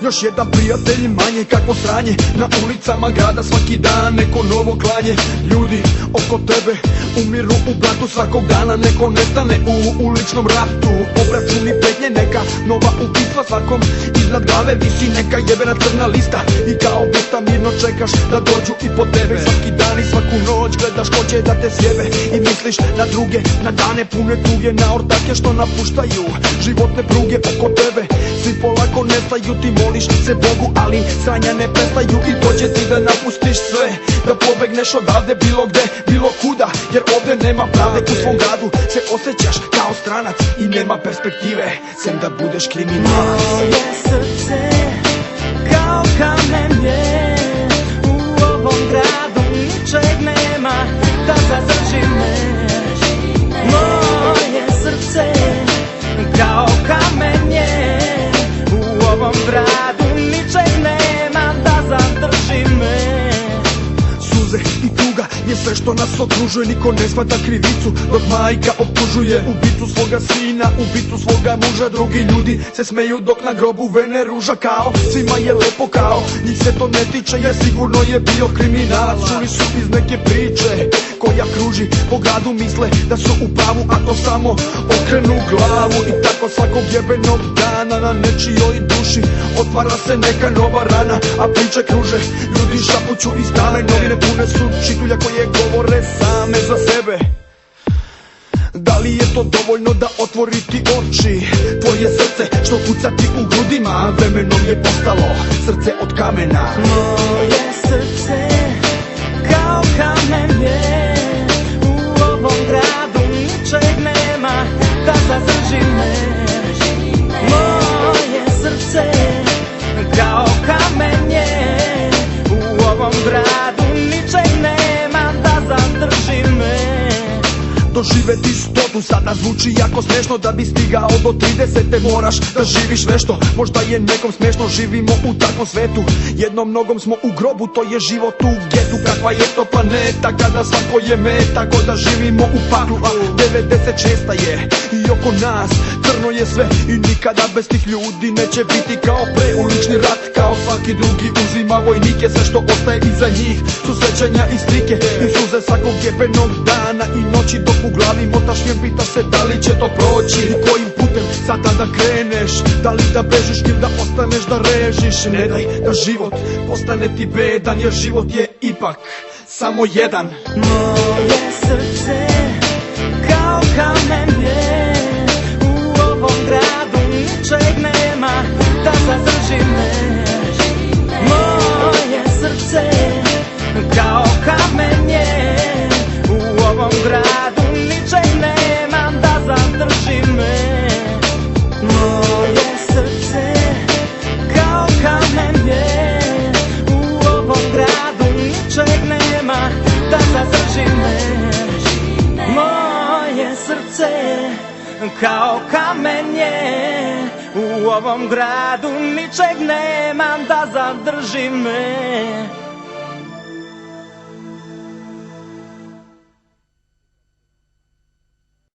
Još jedan prijatelj manje, kakvo sranje. Na ulicama grada svaki dan neko novo klanje. Ljudi oko tebe umiru u blatu svakog dana. Neko nestane u uličnom ratu. Obračuni petnje, neka nova ubistva. Svakom iznad glave visi neka jebena crna lista. I kao bista mirno čekaš da dođu i po tebe. Svaki dan i svaku noć gledaš ko će da te sjebe. I misliš na druge, na dane pune tuge. Na ortake što napuštaju životne pruge oko tebe. Svi polako nestaju, ti moliš se Bogu, ali sranja ne prestaju. I dođe ti da napustiš sve, da pobegneš odavde bilo gde, bilo kuda. Jer ovde nema pravde, u svom gradu se osjećaš kao stranac. I nema perspektive, sem da budeš kriminalac. Moje srce kao kamen je, u ovom gradu ničeg nema da zadrži me. Moje srce kao kamen je, u ovom gradu ničeg nema da zadrži me. Suze i tuga je sve što nas okružuje. Niko ne shvata krivicu dok majka optužuje ubicu svoga sina, ubicu svoga muža. Drugi ljudi se smeju dok na grobu vene ruža. Kao svima je lepo, kao njih se to ne tiče, jer sigurno je bio kriminalac. Čuli su iz neke priče koja kruži po gradu, misle da su u pravu, a to samo okrenu glavu. I tako svakog jebenog dana na nečijoj duši otvara se neka nova rana. A priče kruže, ljudi šapuću i stale. Novine pune su čitulja koje govore same za sebe. Da li je to dovoljno da otvori ti oči? Tvoje srce što kuca ti u grudima vremenom je postalo srce od kamena. Moje srce kao kamen je, u ovom gradu ničeg nema da zadrži me. Moje srce kao kamen je, u ovom gradu ničeg nema da zadrži me. Doživeti 100 sada zvuči jako smešno. Da bi stigao do 30 moraš da živiš nešto. Možda je nekom smešno, živimo u takvom svetu. Jednom nogom smo u grobu, to je život u getu. Kakva je to planeta kada svako je meta, ko da živimo u paklu. A 96 je i oko nas crno je sve. I nikada bez tih ljudi neće biti kao pre. Ulični rat kao svaki drugi uzima vojnike. Sve što ostaje iza njih su sećanja i slike. I suze svakog jebenog dana i noći, dok u glavi motaš jer pitaš se da li će to proći. I kojim putem sada da kreneš, da li da bežiš ili da ostaneš da režiš. Ne daj da život postane ti bedan, jer život je ipak samo jedan. Moje srce kao kamen je, u ovom gradu ničeg nema da zadrži me. Moje srce kao kamen je, u ovom gradu ničeg nema da zadrži me. Moje srce kao kamen je, u ovom gradu ničeg nema da zadrži me. Moje srce kao kamen je, u ovom gradu ničeg nema da zadrži me.